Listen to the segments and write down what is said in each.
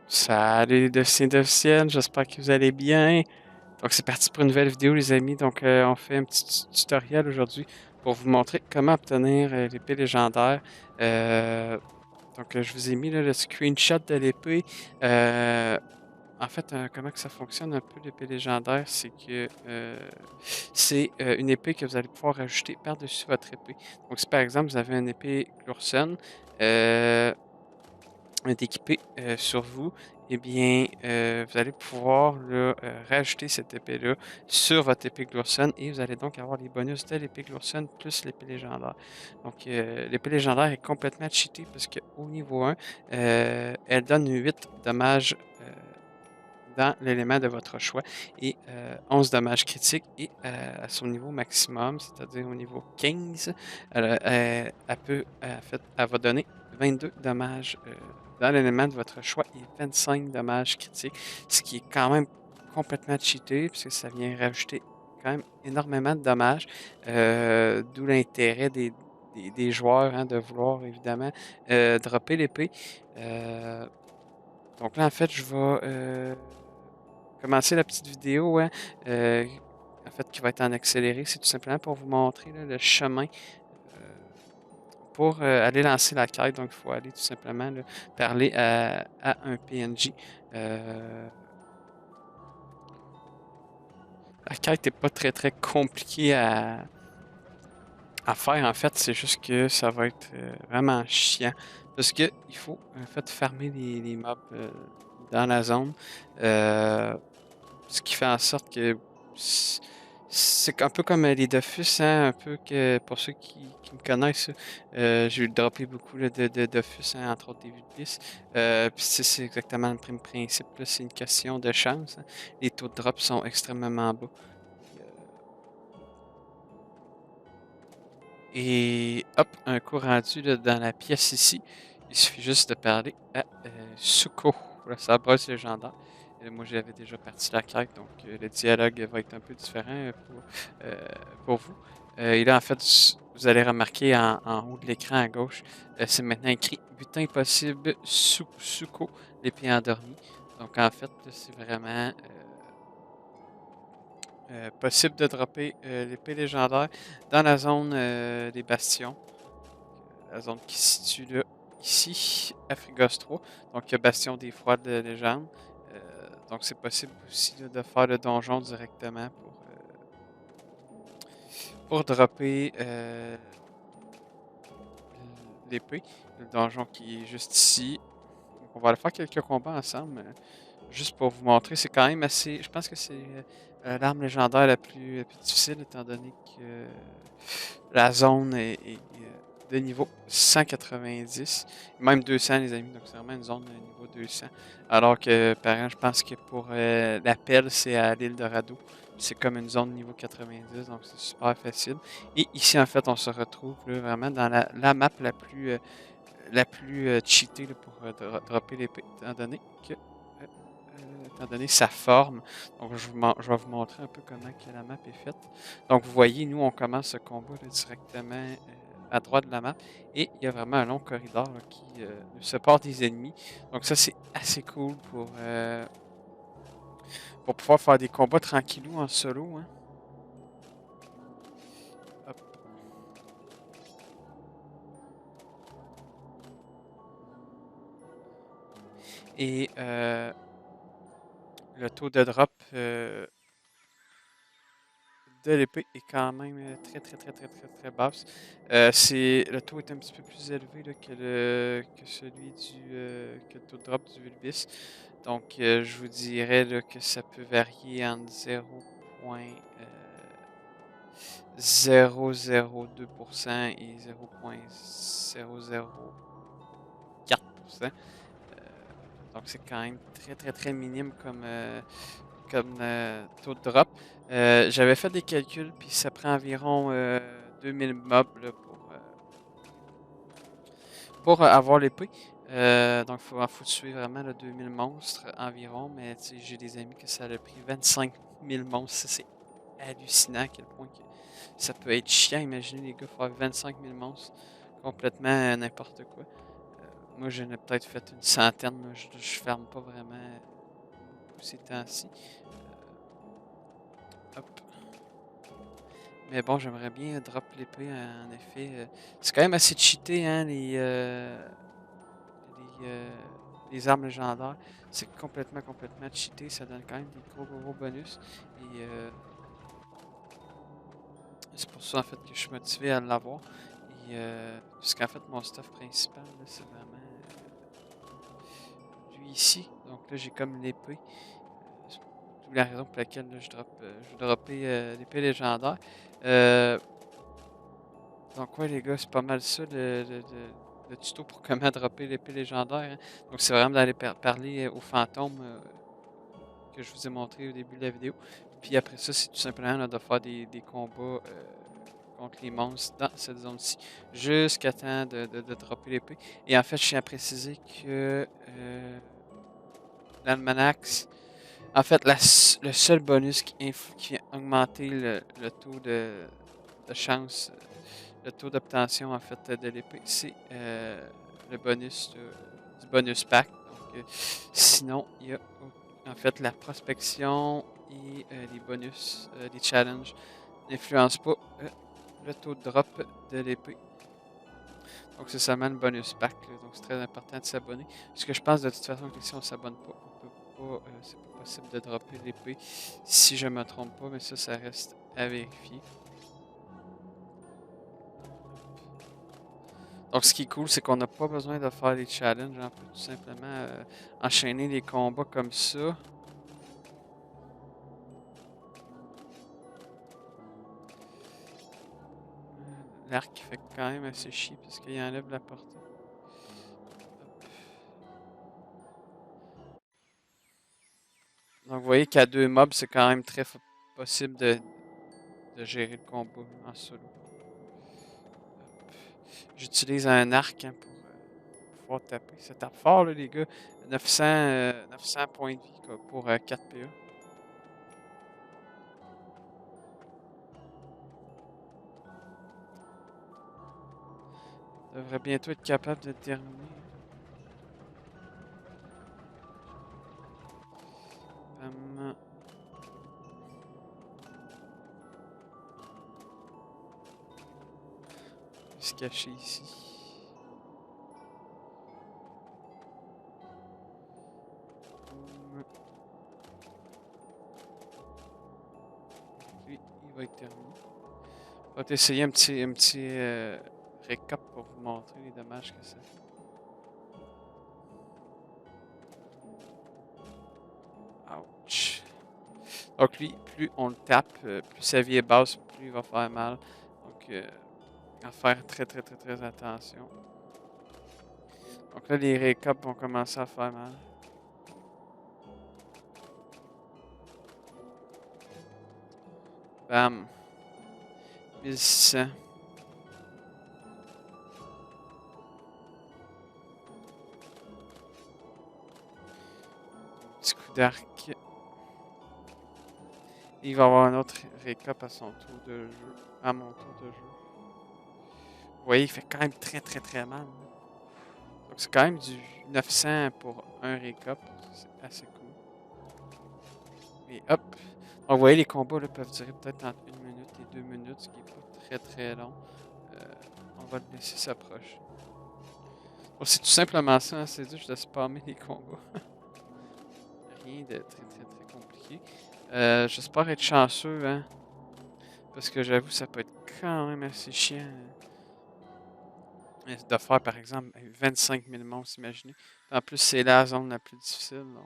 Salut les Deficiennes, j'espère que vous allez bien. Donc c'est parti pour une nouvelle vidéo les amis. Donc on fait un petit tutoriel aujourd'hui pour vous montrer comment obtenir l'épée légendaire. Euh, je vous ai mis là, le screenshot de l'épée. En fait, comment que ça fonctionne un peu l'épée légendaire, c'est que c'est une épée que vous allez pouvoir ajouter par-dessus votre épée. Donc si par exemple vous avez une épée Glurson, est équipé sur vous, eh bien, vous allez pouvoir là, rajouter cette épée-là sur votre épée Glurson et vous allez donc avoir les bonus de l'épée Glurson plus l'épée légendaire. Donc, l'épée légendaire est complètement cheatée parce qu'au niveau 1, elle donne 8 dommages dans l'élément de votre choix et 11 dommages critiques et à son niveau maximum, c'est-à-dire au niveau 15, en fait, elle va donner 22 dommages dans l'élément de votre choix et 25 dommages critiques, ce qui est quand même complètement cheaté puisque ça vient rajouter quand même énormément de dommages, d'où l'intérêt des joueurs hein, de vouloir évidemment dropper l'épée. Donc là, en fait, je vais commencer la petite vidéo, hein, en fait, qui va être en accéléré. C'est tout simplement pour vous montrer là, le chemin pour aller lancer la quête. Donc, il faut aller tout simplement là, parler à un PNJ. La quête n'est pas très très compliquée à faire. En fait, c'est juste que ça va être vraiment chiant. Parce que il faut en fait farmer les mobs dans la zone. Ce qui fait en sorte que c'est un peu comme les Dofus, hein, un peu que pour ceux qui me connaissent, j'ai droppé beaucoup là, de Dofus, hein, entre autres des vues de piste. Puis c'est exactement le même principe, là, c'est une question de chance. Hein. Les taux de drop sont extrêmement bas. Et hop, un coup rendu là, dans la pièce ici, il suffit juste de parler à Suko, le sabreuse légendaire. Moi, j'avais déjà parti la quête, donc le dialogue va être un peu différent pour vous. Et là, en fait, vous allez remarquer en haut de l'écran à gauche, c'est maintenant écrit Butin possible, Suko, l'épée endormie. Donc, en fait, c'est vraiment possible de dropper l'épée légendaire dans la zone des bastions. La zone qui se situe là, ici, à Frigos 3. Donc, Bastion des Froides de Légende. Donc, c'est possible aussi là, de faire le donjon directement pour dropper l'épée. Le donjon qui est juste ici. Donc, on va aller faire quelques combats ensemble. Juste pour vous montrer, c'est quand même assez. Je pense que c'est l'arme légendaire la plus difficile, étant donné que la zone est de niveau 190, même 200, les amis. Donc, c'est vraiment une zone de niveau 200. Alors que, par exemple, je pense que pour l'appel, c'est à l'île de Rado. C'est comme une zone niveau 90, donc c'est super facile. Et ici, en fait, on se retrouve là, vraiment dans la map la plus cheatée là, pour dropper l'épée, étant donné sa forme. Donc, je vais vous montrer un peu comment que la map est faite. Donc, vous voyez, nous, on commence ce combat là, directement à droite de la map. Et il y a vraiment un long corridor là, qui nous sépare des ennemis. Donc, ça, c'est assez cool pour pouvoir faire des combats tranquillou en solo. Hein. Hop. Et le taux de drop de l'épée est quand même très basse. Le taux est un petit peu plus élevé là, que celui que le taux de drop du Vulbis. Donc, je vous dirais là, que ça peut varier entre 0,002% et 0,004%. Donc, c'est quand même très minime comme taux de drop. J'avais fait des calculs, puis ça prend environ 2000 mobs là, pour avoir l'épée, donc faut tuer vraiment le 2000 monstres environ, mais j'ai des amis que ça a pris 25 000 monstres. C'est hallucinant à quel point que ça peut être chiant. Imaginez les gars faire 25 000 monstres, complètement n'importe quoi. Moi j'en ai peut-être fait une centaine, là, je ferme pas vraiment beaucoup ces temps-ci. Hop. Mais bon, j'aimerais bien drop l'épée en effet. C'est quand même assez cheaté, hein, les, euh, les armes légendaires. C'est complètement cheaté. Ça donne quand même des gros bonus. Et c'est pour ça en fait que je suis motivé à l'avoir. Et parce qu'en fait, mon stuff principal, là, c'est vraiment lui ici. Donc là, j'ai comme l'épée. C'est la raison pour laquelle là, je vais dropper l'épée légendaire. Euh, Donc ouais les gars, c'est pas mal ça le tuto pour comment dropper l'épée légendaire, hein. Donc c'est vraiment d'aller parler aux fantômes que je vous ai montré au début de la vidéo. Puis après ça, c'est tout simplement là, de faire des combats contre les monstres dans cette zone-ci, jusqu'à temps de dropper l'épée. Et en fait, je tiens à préciser que l'Almanax, en fait, le seul bonus qui vient augmenter le taux de chance, le taux d'obtention en fait de l'épée, c'est le bonus du bonus pack. Donc, sinon, il y a en fait la prospection et les bonus, les challenges n'influencent pas le taux de drop de l'épée. Donc, c'est seulement le bonus pack. Donc, c'est très important de s'abonner. Parce que je pense de toute façon que si on ne s'abonne pas, on peut pas, c'est pas possible de dropper l'épée. Si je me trompe pas, mais ça reste à vérifier. Donc, ce qui est cool, c'est qu'on n'a pas besoin de faire les challenges. On peut tout simplement enchaîner les combats comme ça. L'arc fait quand même assez chier parce qu'il enlève la portée. Donc, vous voyez qu'à 2 mobs, c'est quand même très possible de gérer le combat en solo. J'utilise un arc hein, pour pouvoir taper. Ça tape fort, là, les gars. 900 points de vie quoi, pour 4 PA. Devrait bientôt être capable de terminer. Bam. Il se cacher ici. Lui, il va être terminé. On va essayer un petit récap pour vous montrer les dommages que ça fait. Ouch. Donc lui, plus on le tape, plus sa vie est basse, plus il va faire mal. Donc à faire très attention. Donc là, les récaps vont commencer à faire mal. Bam. 1600. Petit coup d'arc. Il va avoir un autre récap à son tour de jeu. À mon tour de jeu. Vous voyez, il fait quand même très mal. Donc c'est quand même du 900 pour un récap. C'est assez cool. Et hop. Donc, vous voyez, les combats là, peuvent durer peut-être entre 1 minute et 2 minutes, ce qui n'est pas très long. On va le laisser s'approcher. Bon, c'est tout simplement ça, hein, c'est juste de spammer les combats. Rien de très compliqué. J'espère être chanceux, hein. Parce que j'avoue, ça peut être quand même assez chiant de faire, par exemple, 25 000 monstres, imaginez. En plus, c'est la zone la plus difficile. Donc.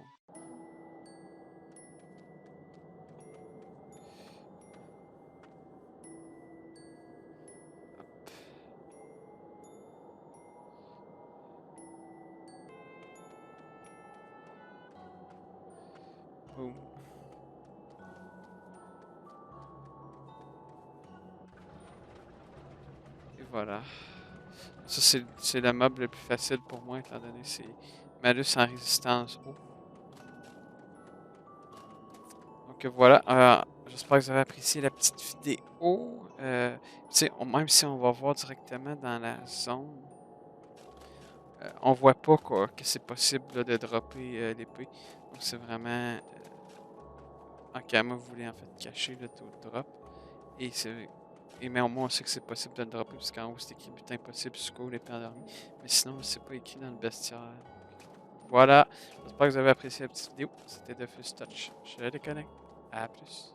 Boum. Et voilà. Ça, c'est le mob le plus facile pour moi, étant donné que c'est malus en résistance eau. Donc voilà, j'espère que vous avez apprécié la petite vidéo. Même si on va voir directement dans la zone, on voit pas quoi, que c'est possible là, de dropper l'épée. Donc c'est vraiment en camera, vous voulez en fait cacher le taux de drop. Et c'est et mais au moins on sait que c'est possible de le dropper parce qu'en haut c'est écrit but impossible, score l'épée endormie. Mais sinon c'est pas écrit dans le bestiaire. Voilà, j'espère que vous avez apprécié la petite vidéo. C'était The First Touch. Je le déconnecte. À plus.